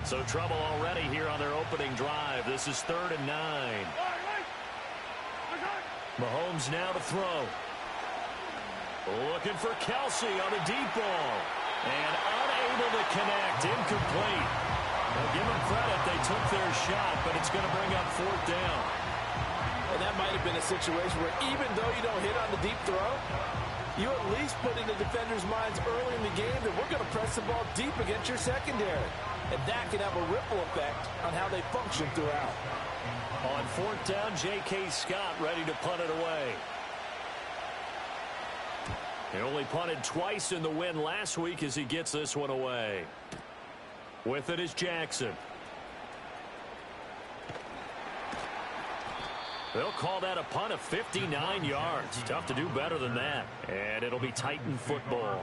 So trouble already here on their opening drive. This is 3rd and 9. Mahomes now to throw. Looking for Kelsey on a deep ball. And unable to connect. Incomplete. Well, give them credit. They took their shot, but it's going to bring up 4th down. And that might have been a situation where even though you don't hit on the deep throw, you at least put in the defenders' minds early in the game that we're going to press the ball deep against your secondary. And that can have a ripple effect on how they function throughout. On 4th down, J.K. Scott ready to punt it away. He only punted twice in the win last week as he gets this one away. With it is Jackson. They'll call that a punt of 59 yards. Tough to do better than that. And it'll be Titan football.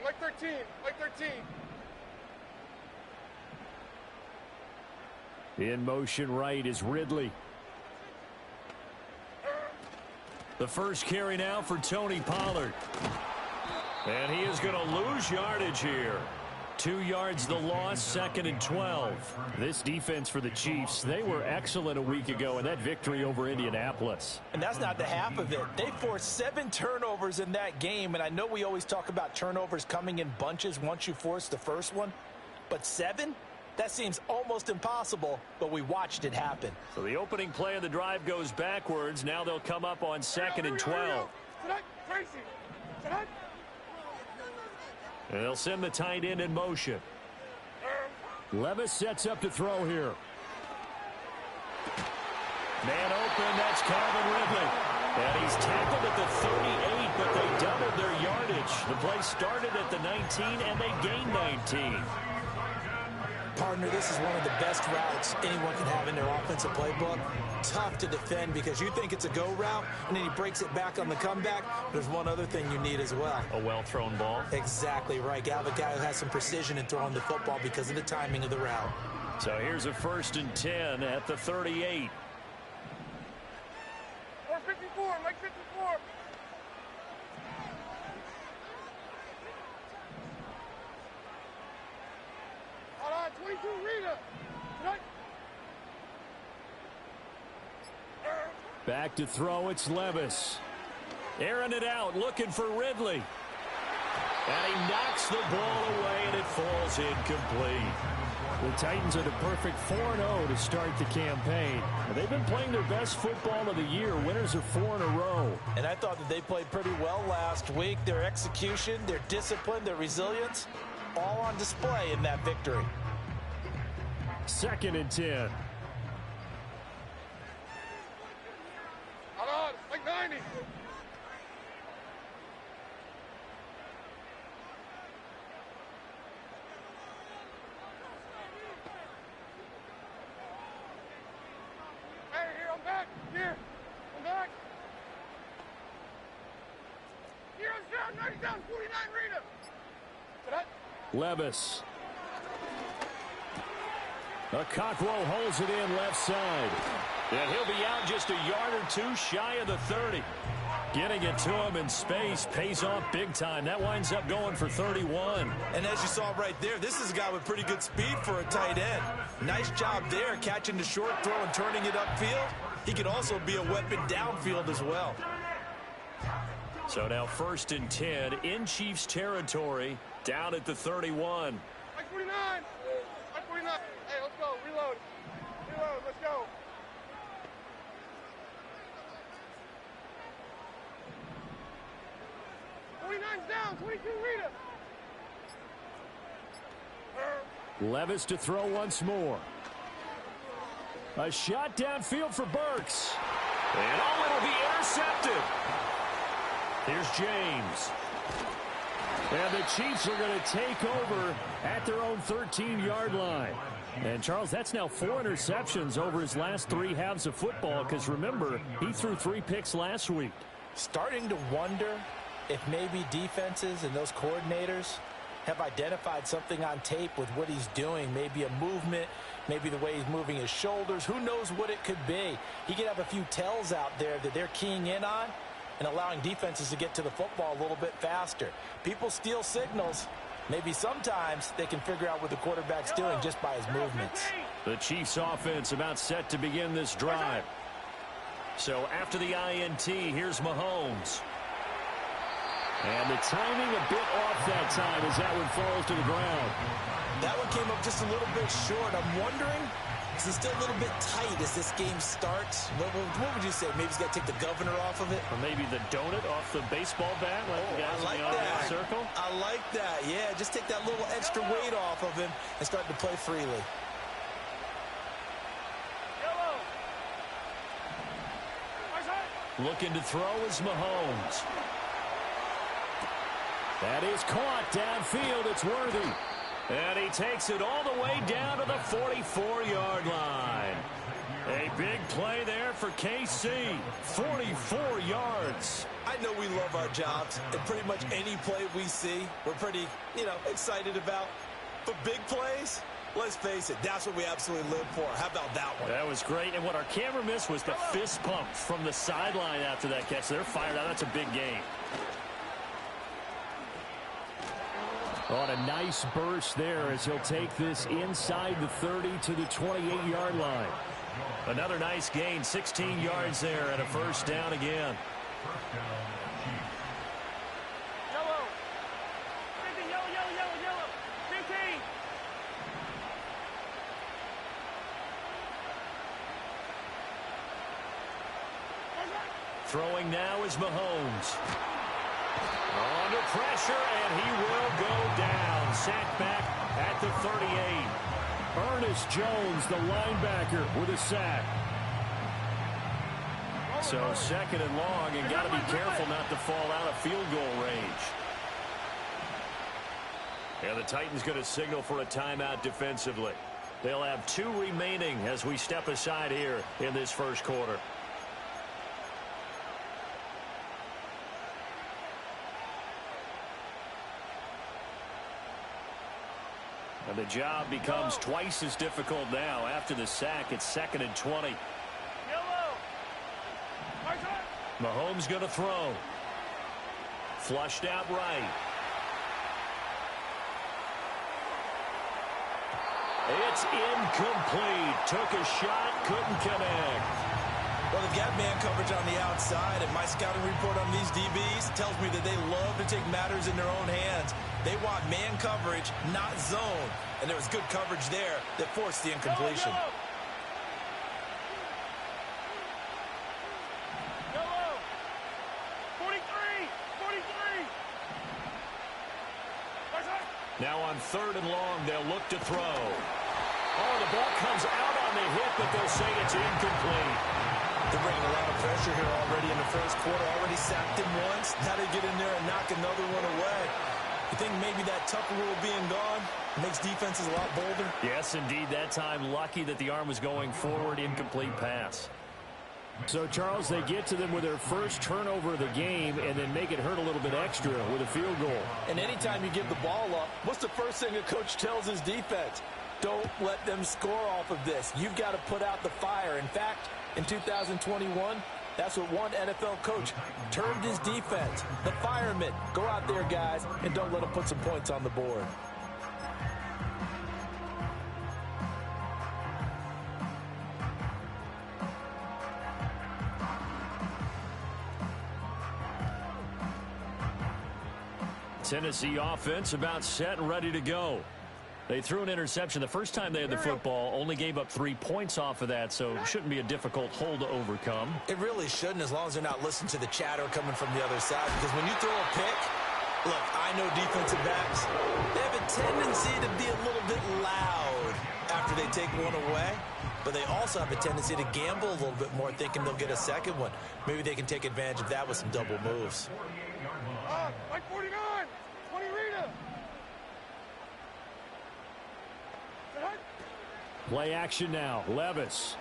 Like 13, like 13. In motion right is Ridley. The first carry now for Tony Pollard. And he is going to lose yardage here. 2 yards the loss, 2nd and 12. This defense for the Chiefs, they were excellent a week ago in that victory over Indianapolis. And that's not the half of it. They forced 7 turnovers in that game, and I know we always talk about turnovers coming in bunches once you force the first one, but 7? That seems almost impossible, but we watched it happen. So the opening play of the drive goes backwards. Now they'll come up on 2nd and 12. And they'll send the tight end in motion. Levis sets up to throw here. Man open, that's Calvin Ridley. And he's tackled at the 38, but they doubled their yardage. The play started at the 19, and they gained 19. Partner, this is one of the best routes anyone can have in their offensive playbook. Tough to defend because you think it's a go route, and then he breaks it back on the comeback. There's one other thing you need as well. A well-thrown ball. Exactly right. You have a guy who has some precision in throwing the football because of the timing of the route. So here's a 1st and 10 at the 38. 454, like 54. Hold on, 22, Rita. Back to throw, it's Levis. Airing it out, looking for Ridley. And he knocks the ball away, and it falls incomplete. The Titans are the perfect 4-0 to start the campaign. They've been playing their best football of the year. Winners are 4 in a row. And I thought that they played pretty well last week. Their execution, their discipline, their resilience, all on display in that victory. 2nd and 10. Hold on, like 90. Hey, here, I'm back. Here, I'm back. Here, I'm down, 90 down, 49, Rita. Levis. Okakwo holds it in left side. And he'll be out just a yard or two shy of the 30. Getting it to him in space pays off big time. That winds up going for 31. And as you saw right there, this is a guy with pretty good speed for a tight end. Nice job there, catching the short throw and turning it upfield. He can also be a weapon downfield as well. So now 1st and 10 in Chiefs territory, down at the 31. Like 49. Like 49. Hey, let's go. Reload. Reload. Let's go. Down, 22, Rita. Levis to throw once more. A shot downfield for Burks. And it'll be intercepted. Here's James. And the Chiefs are going to take over at their own 13-yard line. And, Charles, that's now 4 interceptions over his last 3 halves of football because, remember, he threw 3 picks last week. Starting to wonder if maybe defenses and those coordinators have identified something on tape with what he's doing. Maybe a movement, maybe the way he's moving his shoulders. Who knows what it could be? He could have a few tells out there that they're keying in on and allowing defenses to get to the football a little bit faster. People steal signals. Maybe sometimes they can figure out what the quarterback's doing just by his movements. The Chiefs offense about set to begin this drive. So after the INT, here's Mahomes. And the timing a bit off that time as that one falls to the ground. That one came up just a little bit short. I'm wondering, is it still a little bit tight as this game starts? What would you say? Maybe he's got to take the governor off of it? Or maybe the donut off the baseball bat like the guys I like in the that. circle? I like that. Yeah, just take that little extra weight off of him and start to play freely. Looking to throw is Mahomes. That is caught downfield. It's Worthy. And he takes it all the way down to the 44-yard line. A big play there for KC. 44 yards. I know we love our jobs, and pretty much any play we see, we're pretty, excited about. But big plays, let's face it, that's what we absolutely live for. How about that one? That was great. And what our camera missed was the fist pump from the sideline after that catch. They're fired out. That's a big game. On a nice burst there as he'll take this inside the 30 to the 28-yard line. Another nice gain, 16 yards there and a first down again. Yellow. 15, yellow. 15. Throwing now is Mahomes. Under pressure, and he will go down. Sacked back at the 38. Ernest Jones, the linebacker, with a sack. So second and long, and got to be careful not to fall out of field goal range. And the Titans going to signal for a timeout defensively. They'll have 2 remaining as we step aside here in this first quarter. And the job becomes twice as difficult now. After the sack, it's 2nd and 20. Mahomes going to throw. Flushed out right. It's incomplete. Took a shot, couldn't connect. Well, they've got man coverage on the outside, and my scouting report on these DBs tells me that they love to take matters in their own hands. They want man coverage, not zone. And there was good coverage there that forced the incompletion. Yellow. 43. Now on 3rd and long, they'll look to throw. Oh, the ball comes out on the hit, but they'll say it's incomplete. They're bringing a lot of pressure here already in the first quarter. Already sacked him once. Now they get in there and knock another one away. You think maybe that Tucker rule being gone makes defenses a lot bolder? Yes, indeed. That time, lucky that the arm was going forward. Incomplete pass. So, Charles, they get to them with their first turnover of the game and then make it hurt a little bit extra with a field goal. And anytime you give the ball up, what's the first thing a coach tells his defense? Don't let them score off of this. You've got to put out the fire. In fact, in 2021, that's what one NFL coach termed his defense. The firemen. Go out there, guys, and don't let them put some points on the board. Tennessee offense about set and ready to go. They threw an interception the first time they had the football, only gave up 3 points off of that, so it shouldn't be a difficult hole to overcome. It really shouldn't, as long as they're not listening to the chatter coming from the other side, because when you throw a pick, look, I know defensive backs, they have a tendency to be a little bit loud after they take one away, but they also have a tendency to gamble a little bit more, thinking they'll get a second one. Maybe they can take advantage of that with some double moves. Mike 49. 20 Rita. Play action now. Levis.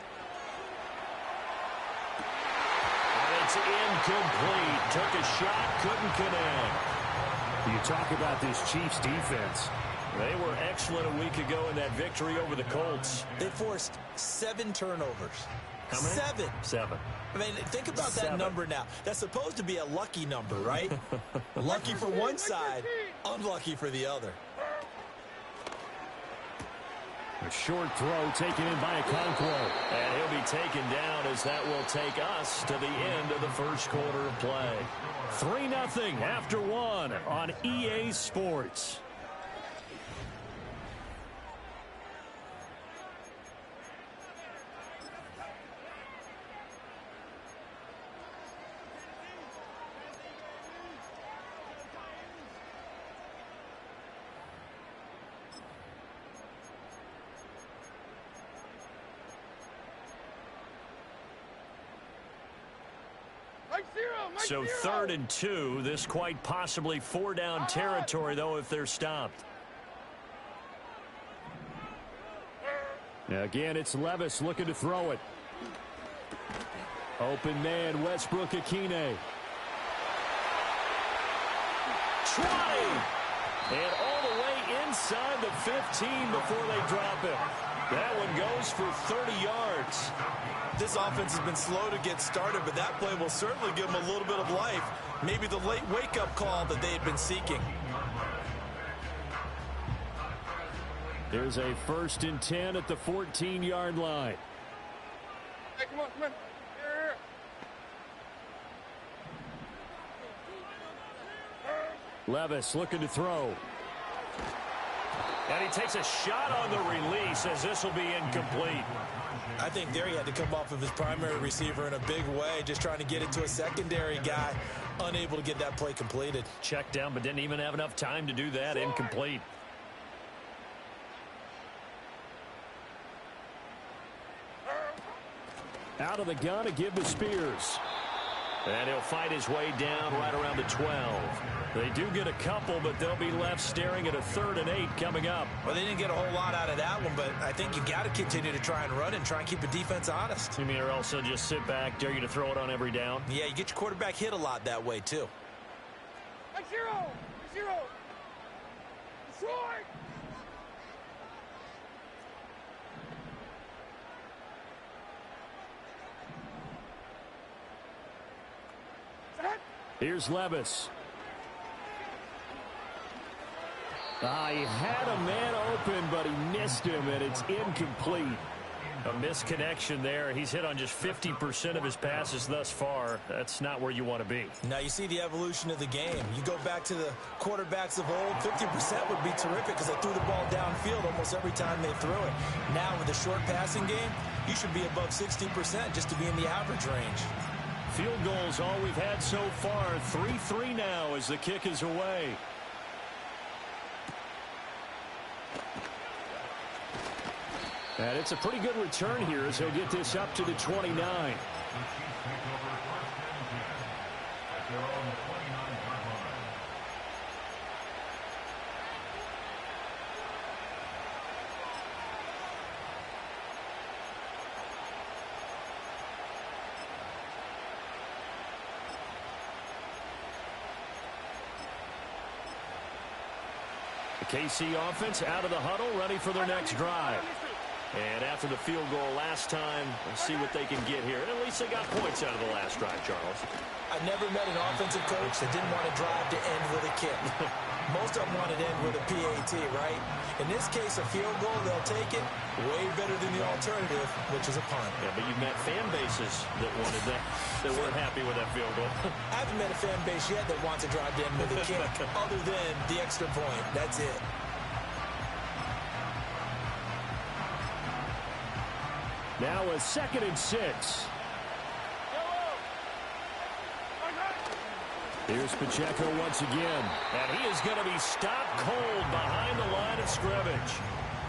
And it's incomplete. Took a shot, couldn't connect. You talk about this Chiefs defense. They were excellent a week ago in that victory over the Colts. They forced 7 turnovers. How many? 7. 7. I mean, think about that number now. That's supposed to be a lucky number, right? Lucky for one side, unlucky for the other. A short throw taken in by Okonkwo. And he'll be taken down as that will take us to the end of the first quarter of play. 3-0 after 1 on EA Sports. So 3rd and 2. This quite possibly 4-down territory, though, if they're stopped. Again, it's Levis looking to throw it. Open man, Westbrook-Ikhine. 20! And all the way inside the 15 before they drop it. That one goes for 30 yards. This offense has been slow to get started, but that play will certainly give them a little bit of life. Maybe the late wake-up call that they had been seeking. There's a 1st and 10 at the 14-yard line. Hey, come on, come on. Here. Levis looking to throw. And he takes a shot on the release as this will be incomplete. I think there he had to come off of his primary receiver in a big way, just trying to get it to a secondary guy, unable to get that play completed. Checked down, but didn't even have enough time to do that. Incomplete. Out of the gun to give to Spears. And he'll fight his way down right around the 12. They do get a couple, but they'll be left staring at a 3rd and 8 coming up. Well, they didn't get a whole lot out of that one, but I think you got to continue to try and run and try and keep the defense honest. You mean or also just sit back, dare you to throw it on every down? Yeah, you get your quarterback hit a lot that way, too. Hey, 0. Detroit. Here's Levis. He had a man open, but he missed him, and it's incomplete. A misconnection there. He's hit on just 50% of his passes thus far. That's not where you want to be. Now you see the evolution of the game. You go back to the quarterbacks of old, 50% would be terrific because they threw the ball downfield almost every time they threw it. Now with a short passing game, you should be above 60% just to be in the average range. Field goals all we've had so far. 3-3 now as the kick is away. And it's a pretty good return here as he'll get this up to the 29. The KC offense out of the huddle, ready for their next drive. And after the field goal last time, we'll see what they can get here. And at least they got points out of the last drive, Charles. I've never met an offensive coach that didn't want to drive to end with a kick. Most of them want to end with a PAT, right? In this case, a field goal, they'll take it way better than the alternative, which is a punt. Yeah, but you've met fan bases that wanted that, that weren't happy with that field goal. I haven't met a fan base yet that wants to drive to end with a kick, other than the extra point. That's it. Now a 2nd and 6. Here's Pacheco once again. And he is going to be stopped cold behind the line of scrimmage.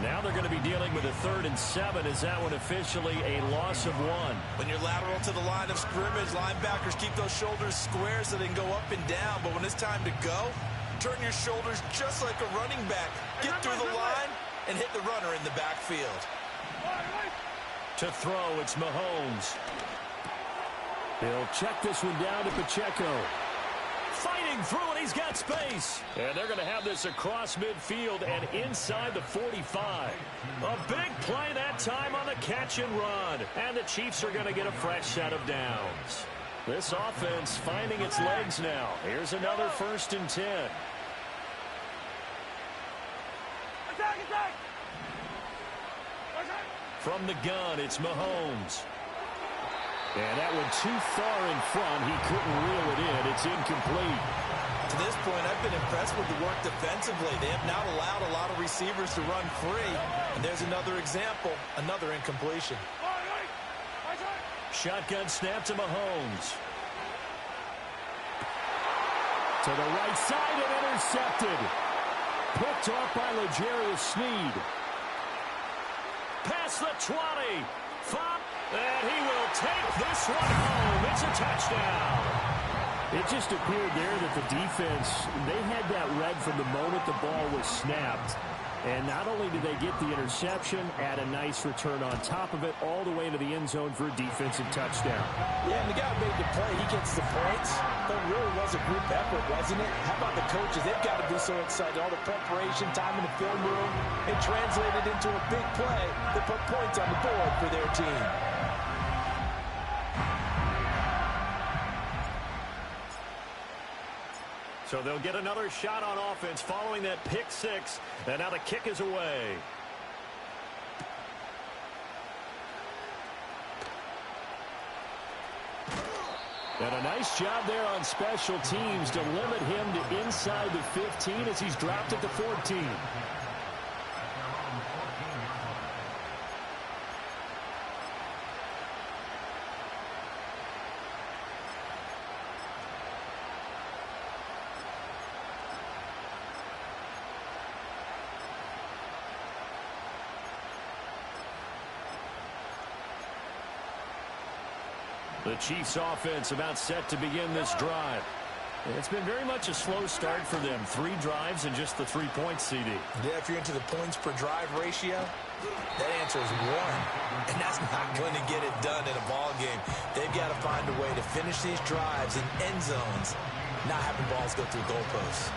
Now they're going to be dealing with a 3rd and 7. Is that one officially a loss of 1? When you're lateral to the line of scrimmage, linebackers keep those shoulders square so they can go up and down. But when it's time to go, turn your shoulders just like a running back. Get through the line and hit the runner in the backfield. To throw, it's Mahomes. He'll check this one down to Pacheco. Fighting through it, he's got space. And they're going to have this across midfield and inside the 45. A big play that time on the catch and run. And the Chiefs are going to get a fresh set of downs. This offense finding its legs now. Here's another 1st and 10. From the gun, it's Mahomes. And that one too far in front. He couldn't reel it in. It's incomplete. To this point, I've been impressed with the work defensively. They have not allowed a lot of receivers to run free. And there's another example, another incompletion. Shotgun snap to Mahomes. To the right side and intercepted. Picked off by L'Jarius Sneed. Past the 20. And he will take this one home. It's a touchdown. It just appeared there that the defense, they had that read from the moment the ball was snapped. And not only did they get the interception, add a nice return on top of it, all the way into the end zone for a defensive touchdown. Yeah, and the guy who made the play, he gets the points. But it really was a group effort, wasn't it? How about the coaches? They've got to be so excited. All the preparation, time in the film room, it translated into a big play that put points on the board for their team. So they'll get another shot on offense following that pick 6. And now the kick is away. And a nice job there on special teams to limit him to inside the 15 as he's dropped at the 14. The Chiefs offense about set to begin this drive. It's been very much a slow start for them. 3 drives and just the 3 points, CD. Yeah, if you're into the points per drive ratio, that answer is 1. And that's not going to get it done in a ball game. They've got to find a way to finish these drives in end zones, not having balls go through goalposts.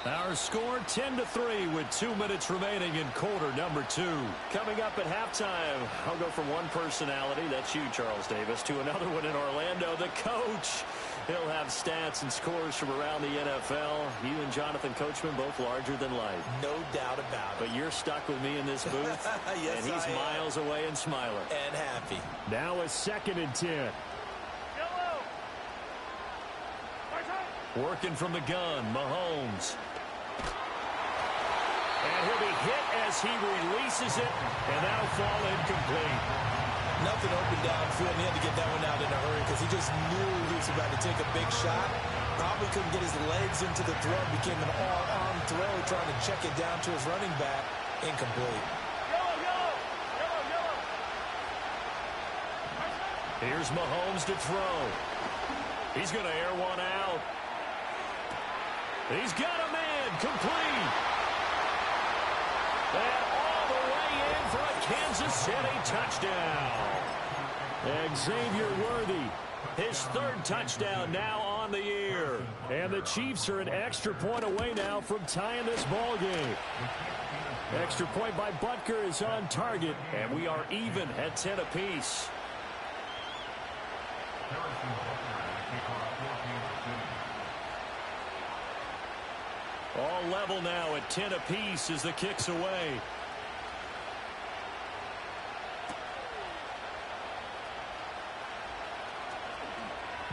Our score 10-3 with 2 minutes remaining in quarter number 2. Coming up at halftime, I'll go from one personality, that's you, Charles Davis, to another one in Orlando, the coach. He'll have stats and scores from around the NFL. You and Jonathan Coachman both larger than life. No doubt about it. But you're stuck with me in this booth. Yes, and he's miles away and smiling. And happy. Now a 2nd and 10. Working from the gun, Mahomes. And he'll be hit as he releases it, and that'll fall incomplete. Nothing open downfield, and he had to get that one out in a hurry because he just knew he was about to take a big shot. Probably couldn't get his legs into the throw. Became an all-arm throw, trying to check it down to his running back. Incomplete. Here's Mahomes to throw. He's going to air one out. He's got a man, complete. And all the way in for a Kansas City touchdown. Xavier Worthy, his 3rd touchdown now on the year. And the Chiefs are an extra point away now from tying this ball game. Extra point by Butker is on target, and we are even at 10 apiece. All level now at 10 apiece as the kick's away.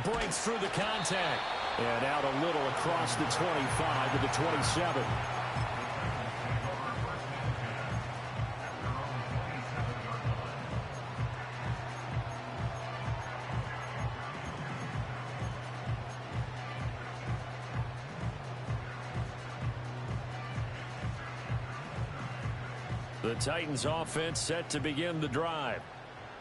breaks through the contact. And out a little across the 25 to the 27. The Titans offense set to begin the drive.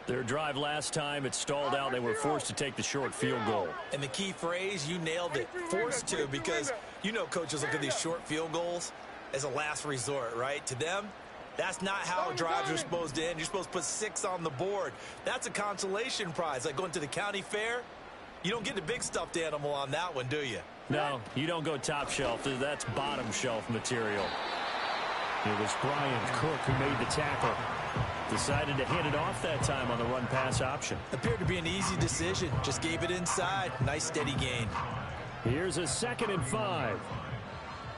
Their drive last time, it stalled out. They were forced to take the short field goal. And the key phrase, you nailed it, forced to, because you know coaches look at these short field goals as a last resort, right? To them, that's not how drives are supposed to end. You're supposed to put 6 on the board. That's a consolation prize, like going to the county fair. You don't get the big stuffed animal on that one, do you? No, you don't go top shelf. That's bottom shelf material. It was Brian Cook who made the tackle. Decided to hand it off that time on the run-pass option. Appeared to be an easy decision. Just gave it inside. Nice steady gain. Here's a 2nd and 5.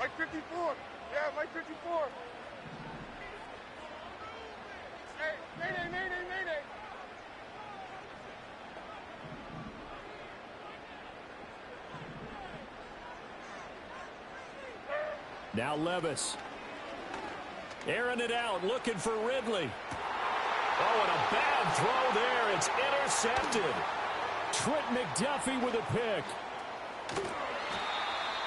Mike 54. Yeah, Mike 54. Hey, mayday, mayday, mayday. Now Levis. Airing it out, looking for Ridley. Oh, and a bad throw there. It's intercepted. Trent McDuffie with a pick.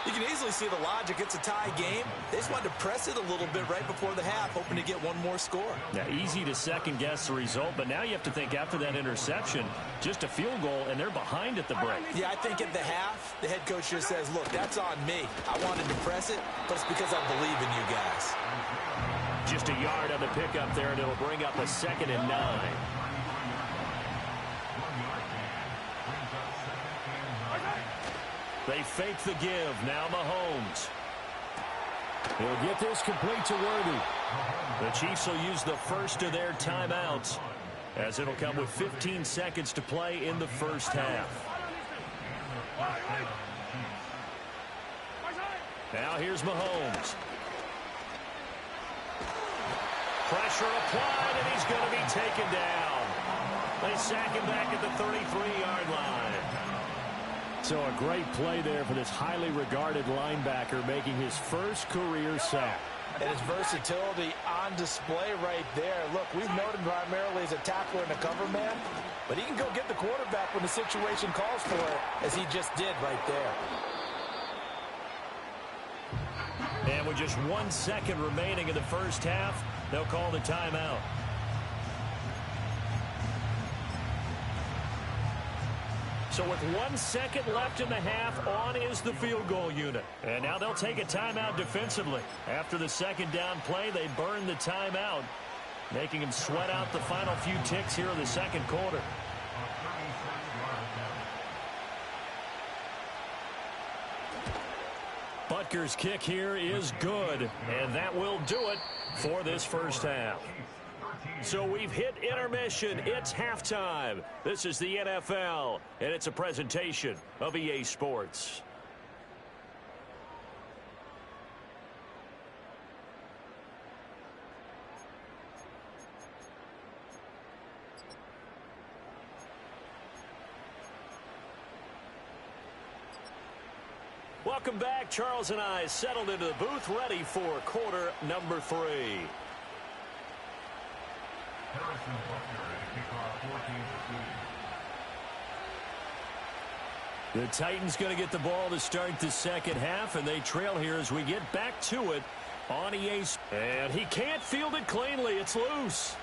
You can easily see the logic. It's a tie game. They just wanted to press it a little bit right before the half, hoping to get one more score. Now, easy to second-guess the result, but now you have to think after that interception, just a field goal, and they're behind at the break. Yeah, I think at the half, the head coach just says, look, that's on me. I wanted to press it, but it's because I believe in you guys. Just a yard on the pickup there, and it'll bring up a 2nd and 9. They fake the give. Now Mahomes. He'll get this complete to Worthy. The Chiefs will use the first of their timeouts, as it'll come with 15 seconds to play in the first half. Now here's Mahomes. Pressure applied, and he's going to be taken down. They sack him back at the 33-yard line. So a great play there for this highly regarded linebacker, making his first career sack. And his versatility on display right there. Look, we've known him primarily as a tackler and a cover man, but he can go get the quarterback when the situation calls for it, as he just did right there. And with just 1 second remaining in the first half, they'll call the timeout. So with 1 second left in the half, on is the field goal unit. And now they'll take a timeout defensively. After the second down play, they burn the timeout, making them sweat out the final few ticks here in the second quarter. Butker's kick here is good, and that will do it for this first half. So we've hit intermission. It's halftime. This is the NFL, and it's a presentation of EA Sports. Welcome back. Charles and I settled into the booth, ready for quarter number 3. The Titans going to get the ball to start the second half, and they trail here as we get back to it on EA. And he can't field it cleanly. It's loose.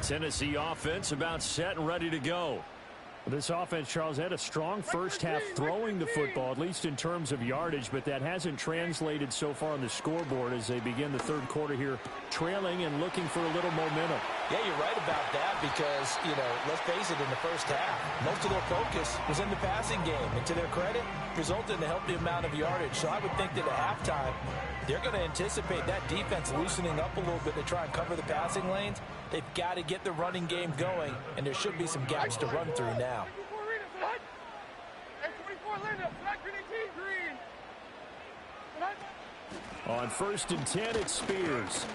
Tennessee offense about set and ready to go. This offense, Charles, had a strong first half throwing the football, at least in terms of yardage, but that hasn't translated so far on the scoreboard as they begin the third quarter here, trailing and looking for a little momentum. Yeah, you're right about that because, let's face it, in the first half, most of their focus was in the passing game. And to their credit, resulted in a healthy amount of yardage. So I would think that at halftime, they're going to anticipate that defense loosening up a little bit to try and cover the passing lanes. They've got to get the running game going, and there should be some gaps to run through now. On 1st and 10, it's Spears.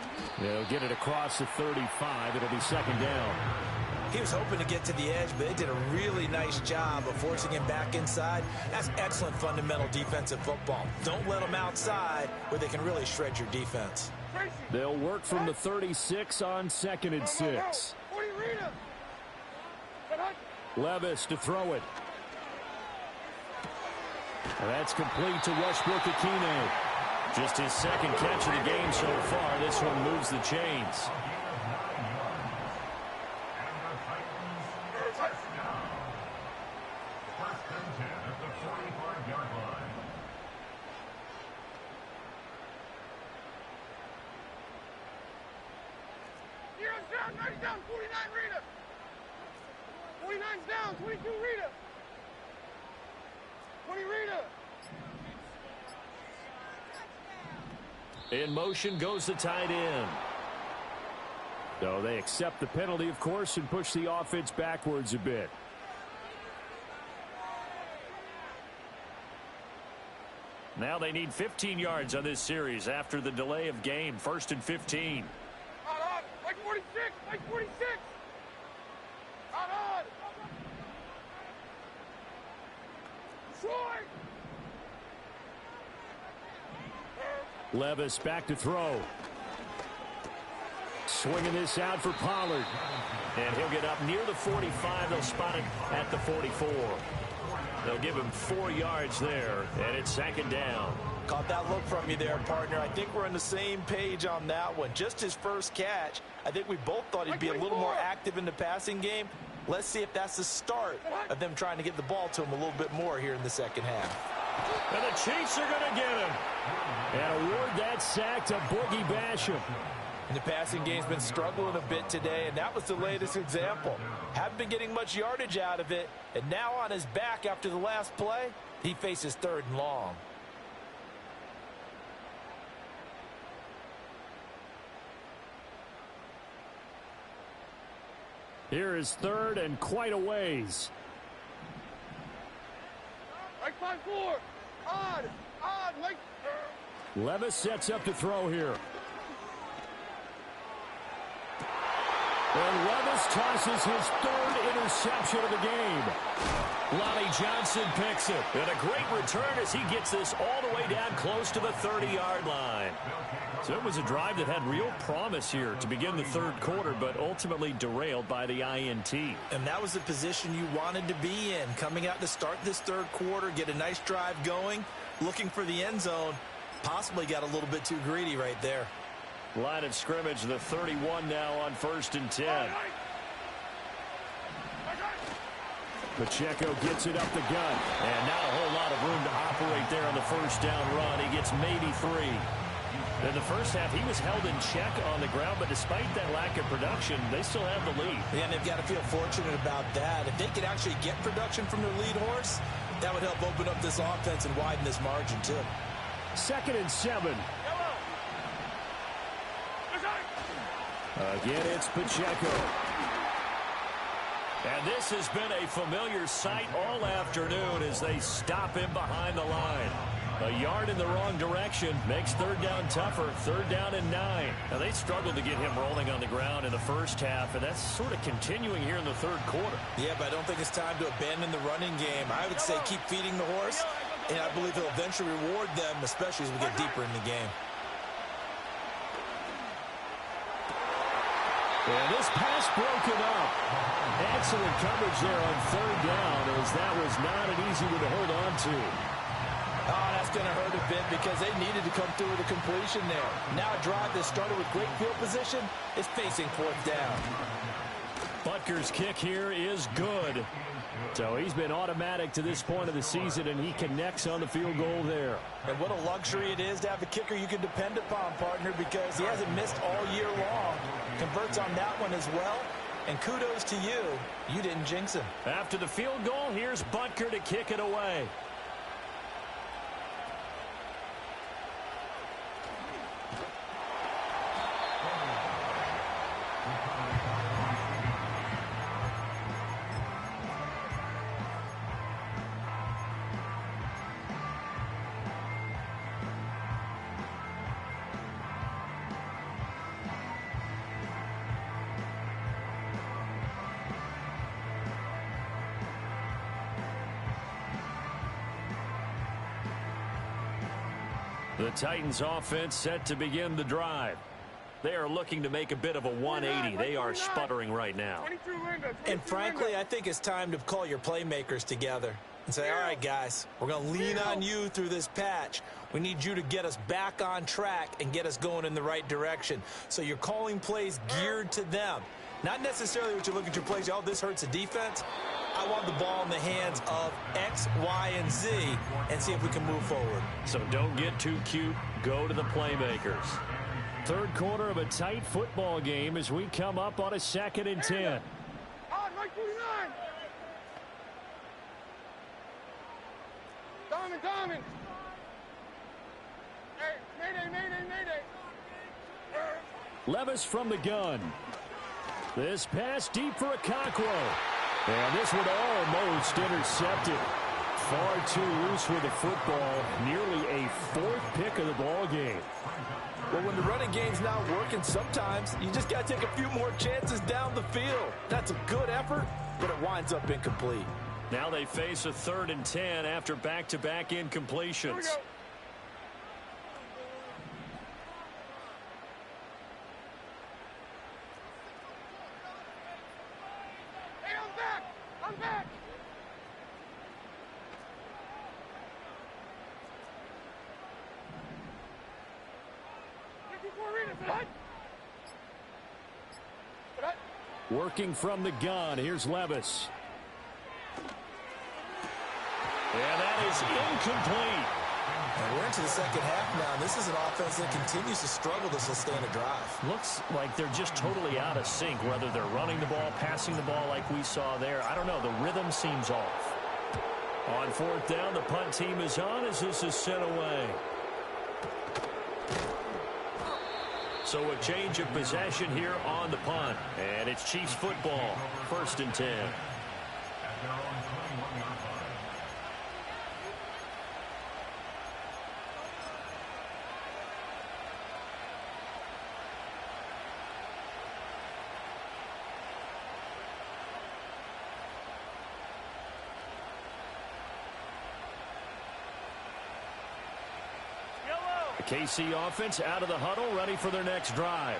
They'll get it across the 35. It'll be second down. He was hoping to get to the edge, but they did a really nice job of forcing him back inside. That's excellent fundamental defensive football. Don't let them outside where they can really shred your defense. They'll work from the 36 on 2nd and 6. Levis to throw it. And that's complete to Westbrook-Ikhine. Just his second catch of the game so far. This one moves the chains. Down, 49 Rita. 49's down, 22 Rita. 20 Rita. In motion goes the tight end. So they accept the penalty, of course, and push the offense backwards a bit. Now they need 15 yards on this series after the delay of game. 1st and 15. Out, like 46, like 46. Out. Short. Levis back to throw. Swinging this out for Pollard. And he'll get up near the 45. They'll spot it at the 44. They'll give him 4 yards there, and it's second down. Caught that look from you there, partner. I think we're on the same page on that one. Just his first catch. I think we both thought he'd be a little more active in the passing game. Let's see if that's the start of them trying to get the ball to him a little bit more here in the second half. And the Chiefs are going to get him. And award that sack to Boogie Basham. And the passing game's been struggling a bit today, and that was the latest example. Haven't been getting much yardage out of it, and now on his back after the last play, he faces 3rd and long. Here is 3rd and quite a ways. Like 5-4. Odd, like. Levis sets up to throw here. And Levis tosses his 3rd interception of the game. Lonnie Johnson picks it. And a great return as he gets this all the way down close to the 30-yard line. So it was a drive that had real promise here to begin the 3rd quarter, but ultimately derailed by the INT. And that was the position you wanted to be in. Coming out to start this 3rd quarter, get a nice drive going, looking for the end zone. Possibly got a little bit too greedy right there. Line of scrimmage, the 31 now on 1st and 10. Pacheco gets it up the gut. And not a whole lot of room to operate there on the 1st down run. He gets maybe 3. In the first half, he was held in check on the ground, but despite that lack of production, they still have the lead. Yeah, and they've got to feel fortunate about that. If they could actually get production from their lead horse, that would help open up this offense and widen this margin, too. 2nd and 7. Again, it's Pacheco. And this has been a familiar sight all afternoon as they stop him behind the line. A yard in the wrong direction makes 3rd down tougher. 3rd down and 9. Now, they struggled to get him rolling on the ground in the first half, and that's sort of continuing here in the 3rd quarter. Yeah, but I don't think it's time to abandon the running game. I would say keep feeding the horse, and I believe he'll eventually reward them, especially as we get deeper in the game. And this pass broken up. Excellent coverage there on 3rd down, as that was not an easy one to hold on to. Oh, that's going to hurt a bit because they needed to come through with a completion there. Now a drive that started with great field position is facing 4th down. Butker's kick here is good. So he's been automatic to this point of the season, and he connects on the field goal there. And what a luxury it is to have a kicker you can depend upon, partner, because he hasn't missed all year long. converts on that one as well. And kudos to you. You didn't jinx him. After the field goal, here's Butker to kick it away. The Titans offense set to begin the drive. They are looking to make a bit of a 180. They are sputtering right now. And frankly, I think it's time to call your playmakers together and say, all right, guys, we're going to lean on you through this patch. We need you to get us back on track and get us going in the right direction. So you're calling plays geared to them. Not necessarily what you're looking to plays, oh, this hurts the defense. I want the ball in the hands of X, Y, and Z and see if we can move forward. So don't get too cute. Go to the playmakers. Third quarter of a tight football game as we come up on a 2nd and 10. On, right 49. Diamond. Hey, mayday. Levis from the gun. This pass deep for Okonkwo. And this one almost intercepted. Far too loose with the football. Nearly a 4th pick of the ball game. Well, when the running game's not working, sometimes you just got to take a few more chances down the field. That's a good effort, but it winds up incomplete. Now they face a 3rd and 10 after back-to-back incompletions. Hey, I'm back. Working from the gun. Here's Levis. And that is incomplete. And we're into the second half now. This is an offense that continues to struggle to sustain a drive. Looks like they're just totally out of sync, whether they're running the ball, passing the ball like we saw there. I don't know. The rhythm seems off. On 4th down, the punt team is on as this is sent away. So a change of possession here on the punt. And it's Chiefs football. 1st and 10. KC offense out of the huddle, ready for their next drive.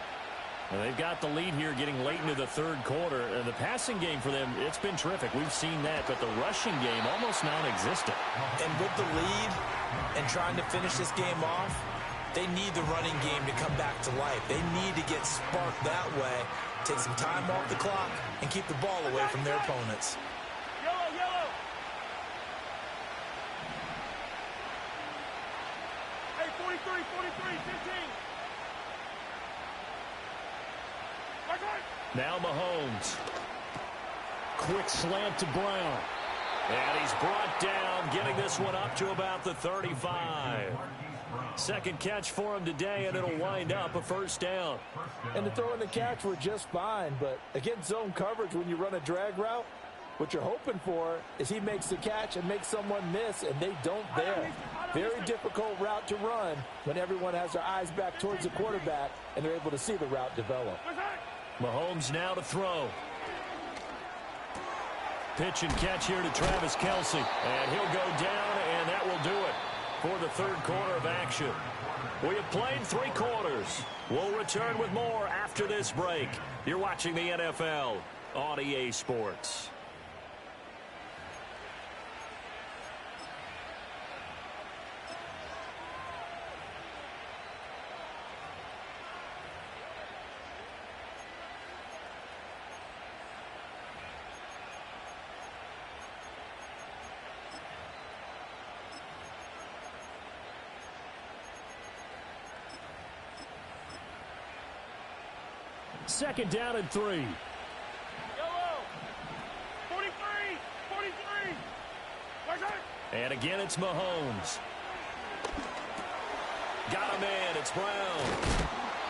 And they've got the lead here getting late into the 3rd quarter. And the passing game for them, it's been terrific. We've seen that, but the rushing game almost non-existent. And with the lead and trying to finish this game off, they need the running game to come back to life. They need to get sparked that way, take some time off the clock, and keep the ball away from their opponents. Yellow. Hey, 43, 15. Now Mahomes. Quick slant to Brown. And he's brought down, getting this one up to about the 35. Second catch for him today, and it'll wind up a 1st down. And the throw and the catch were just fine, but against zone coverage when you run a drag route, what you're hoping for is he makes the catch and makes someone miss, and they don't there. Very difficult route to run when everyone has their eyes back towards the quarterback and they're able to see the route develop. Mahomes now to throw. Pitch and catch here to Travis Kelce. And he'll go down, and that will do it for the 3rd quarter of action. We have played 3 quarters. We'll return with more after this break. You're watching the NFL on EA Sports. second down and 3. Yellow. 43. 43. And again, it's Mahomes. Got a man. It's Brown.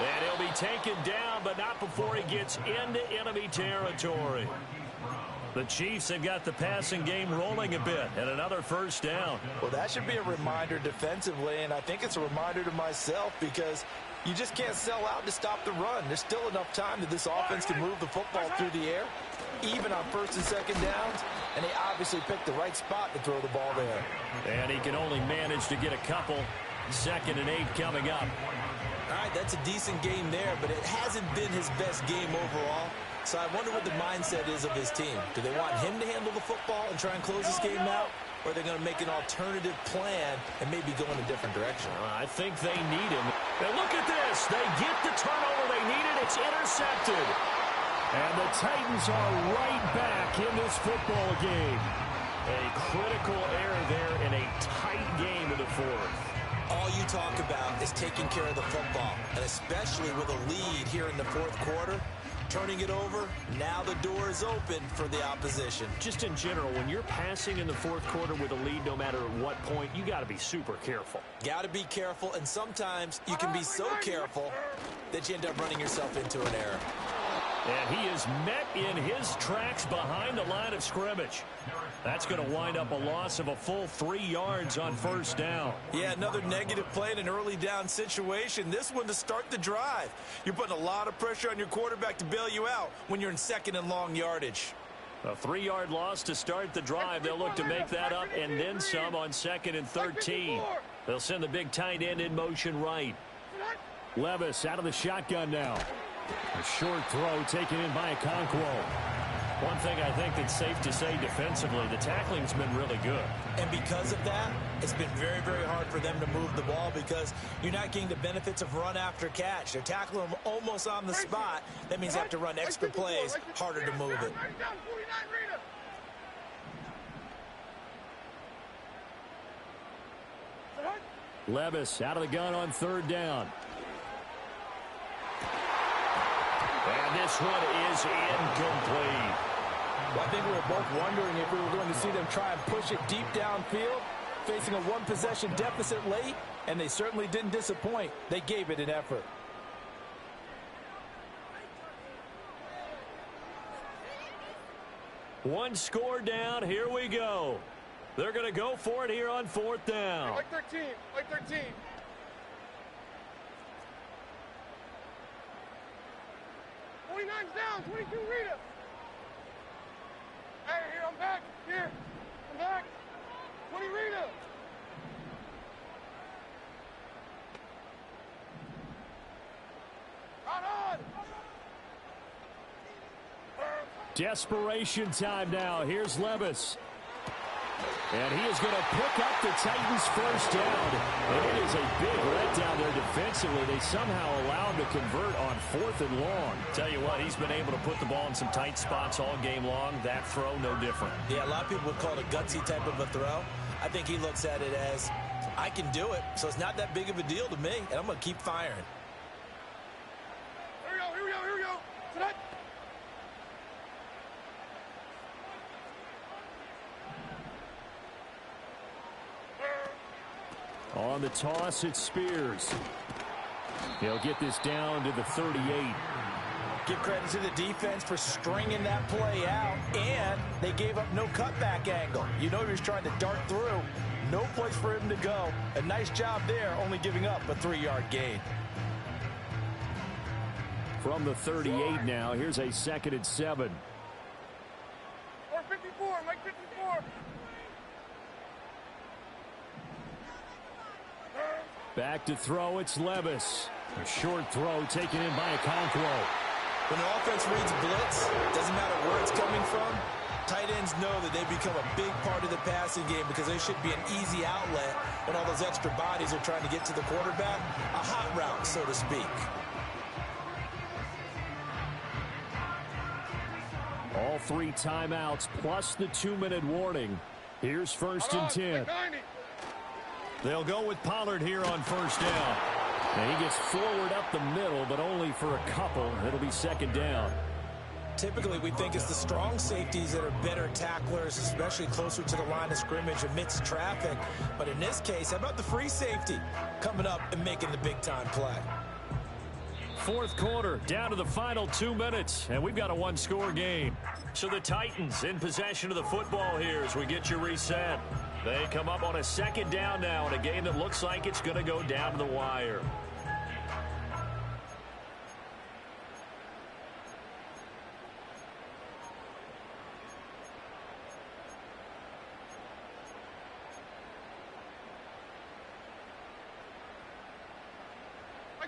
And he'll be taken down, but not before he gets into enemy territory. The Chiefs have got the passing game rolling a bit, and another first down. Well, that should be a reminder defensively, and I think it's a reminder to myself because you just can't sell out to stop the run. There's still enough time that this offense can move the football through the air, even on first and second downs, and they obviously picked the right spot to throw the ball there. And he can only manage to get a couple. 2nd and 8 coming up. All right, that's a decent game there, but it hasn't been his best game overall. So I wonder what the mindset is of his team. Do they want him to handle the football and try and close this game out? Or are they going to make an alternative plan and maybe go in a different direction? I think they need him. And look at this. They get the turnover they needed. It's intercepted. And the Titans are right back in this football game. A critical error there in a tight game in the 4th. All you talk about is taking care of the football, and especially with a lead here in the 4th quarter, turning it over, now the door is open for the opposition. Just in general, when you're passing in the 4th quarter with a lead, no matter at what point, you got to be super careful. Got to be careful, and sometimes you can be so careful that you end up running yourself into an error. And he is met in his tracks behind the line of scrimmage. That's going to wind up a loss of a full 3 yards on first down. Yeah, another negative play in an early down situation. This one to start the drive. You're putting a lot of pressure on your quarterback to bail you out when you're in 2nd and long yardage. A 3-yard loss to start the drive. They'll look to make that up and then some on 2nd and 13. They'll send the big tight end in motion right. Levis out of the shotgun now. A short throw taken in by Okonkwo. One thing I think that's safe to say defensively, the tackling's been really good. And because of that, it's been very, very hard for them to move the ball because you're not getting the benefits of run after catch. They're tackling them almost on the spot. That means they have to run extra plays, harder to move it. Levis out of the gun on 3rd down. And this one is incomplete. Well, I think we were both wondering if we were going to see them try and push it deep downfield, facing a 1-possession deficit late, and they certainly didn't disappoint. They gave it an effort. One score down. Here we go. They're going to go for it here on 4th down. Like 13. Like 13. Down, 22, Rita. Hey, here, I'm back. Here, I'm back. 20, Rita. Right on. Desperation time now. Here's Levis. And he is going to pick up the Titans' first down. And it is a big letdown there defensively. They somehow allow him to convert on 4th and long. Tell you what, he's been able to put the ball in some tight spots all game long. That throw, no different. Yeah, a lot of people would call it a gutsy type of a throw. I think he looks at it as, I can do it, so it's not that big of a deal to me, and I'm going to keep firing. Here we go, here we go, here we go. To that. On the toss, it's Spears. He'll get this down to the 38. Give credit to the defense for stringing that play out, and they gave up no cutback angle. You know he was trying to dart through. No place for him to go. A nice job there, only giving up a 3-yard gain. From the 38 now, here's a 2nd and 7. Or 54, Mike 54. Back to throw, it's Levis. A short throw taken in by Okonkwo. When the offense reads blitz, doesn't matter where it's coming from, tight ends know that they become a big part of the passing game because they should be an easy outlet when all those extra bodies are trying to get to the quarterback. A hot route, so to speak. All 3 timeouts plus the 2-minute warning. Here's 1st and 10. They'll go with Pollard here on 1st down. And he gets forward up the middle, but only for a couple. It'll be second down. Typically, we think it's the strong safeties that are better tacklers, especially closer to the line of scrimmage amidst traffic. But in this case, how about the free safety coming up and making the big-time play? Fourth quarter, down to the final 2 minutes, and we've got a one-score game. So the Titans in possession of the football here as we get you reset. They come up on a second down now in a game that looks like it's going to go down to the wire.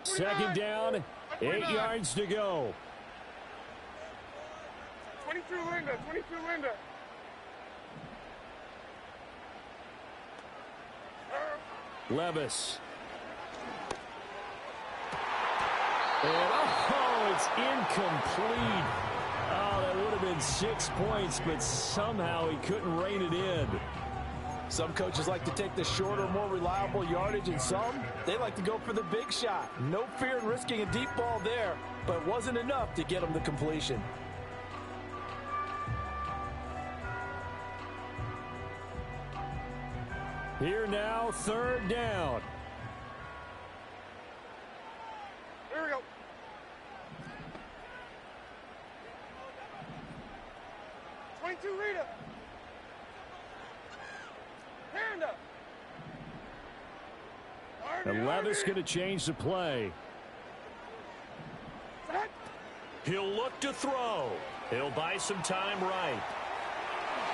Second down, 8 yards to go. 22 Linda, 22 Linda. Levis. And it's incomplete. Oh, that would have been 6 points, but somehow he couldn't rein it in. Some coaches like to take the shorter, more reliable yardage, and some, they like to go for the big shot. No fear in risking a deep ball there, but it wasn't enough to get him the completion. Here now, third down. Here we go. Rita. And Levis going to change the play. He'll look to throw. He'll buy some time right.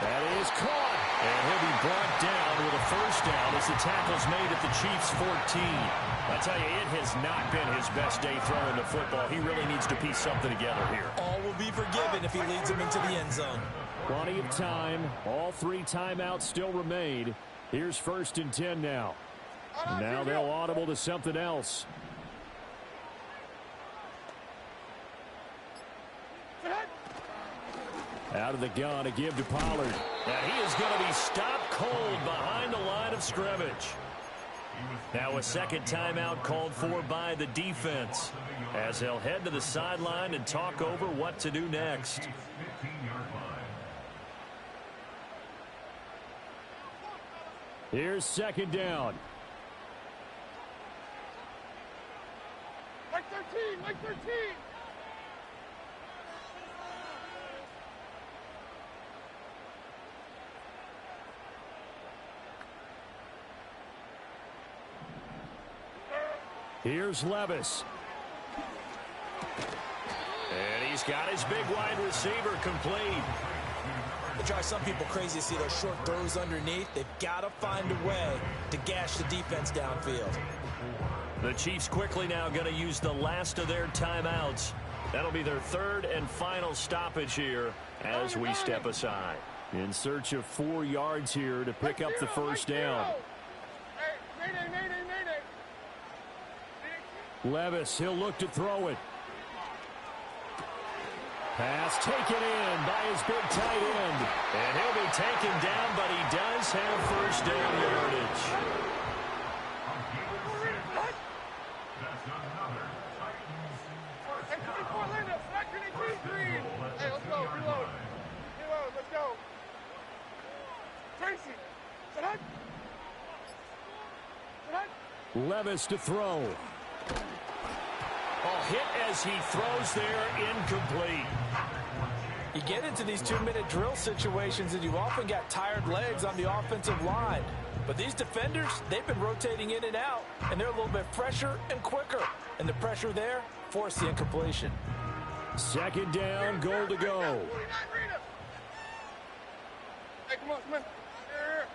That is caught. And he'll be brought down with a first down as the tackle's made at the Chiefs' 14. I tell you, it has not been his best day throwing the football. He really needs to piece something together here. All will be forgiven if he leads him into the end zone. Plenty of time. All 3 timeouts still remain. Here's 1st and 10 now. And now they'll audible to something else. Out of the gun to give to Pollard. And he is going to be stopped cold behind the line of scrimmage. Now a second timeout called for by the defense as they'll head to the sideline and talk over what to do next. Here's second down. Mike 13, Mike 13. Here's Levis. And he's got his big wide receiver complete. It drives some people crazy to see those short throws underneath. They've got to find a way to gash the defense downfield. The Chiefs quickly now going to use the last of their timeouts. That'll be their 3rd and final stoppage here as we step aside. In search of 4 yards here to pick up the first down. Levis, he'll look to throw it. Pass taken in by his big tight end. And he'll be taken down, but he does have first down yardage. Hey, let's go. Reload. Reload. Let's go. Tracy. Levis to throw. A hit as he throws there, incomplete. You get into these 2-minute drill situations and you often got tired legs on the offensive line. But these defenders, they've been rotating in and out, and they're a little bit fresher and quicker. And the pressure there forced the incompletion. Second down, goal to go. Hey, come on, come on. Here.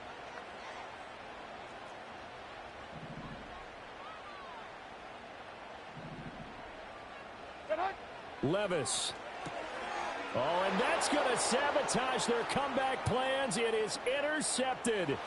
Levis. Oh, and that's going to sabotage their comeback plans. It is intercepted.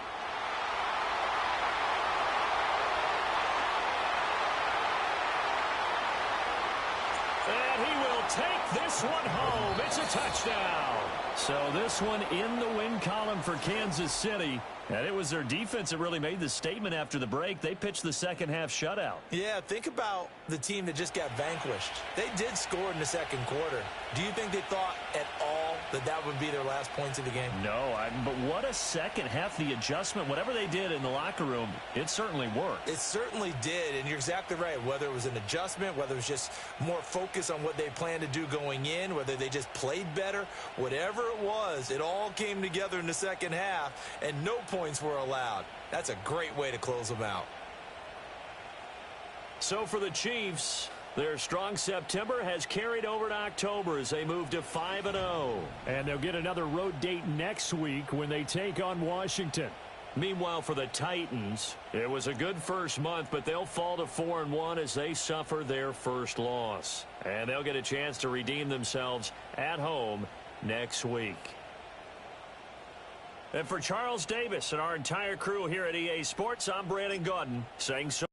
And he will take this one home. It's a touchdown. So this one in the win column for Kansas City. And it was their defense that really made the statement after the break. They pitched the second half shutout. Yeah, think about the team that just got vanquished. They did score in the second quarter. Do you think they thought at all that that would be their last points of the game? No, but what a second half. The adjustment, whatever they did in the locker room, it certainly worked. It certainly did, and you're exactly right. Whether it was an adjustment, whether it was just more focus on what they planned to do going in, whether they just played better, whatever it was, it all came together in the second half, and no points were allowed. That's a great way to close them out. So for the Chiefs, their strong September has carried over to October as they move to 5-0. And they'll get another road date next week when they take on Washington. Meanwhile, for the Titans, it was a good first month, but they'll fall to 4-1 as they suffer their first loss. And they'll get a chance to redeem themselves at home next week. And for Charles Davis and our entire crew here at EA Sports, I'm Brandon Gaudin saying so.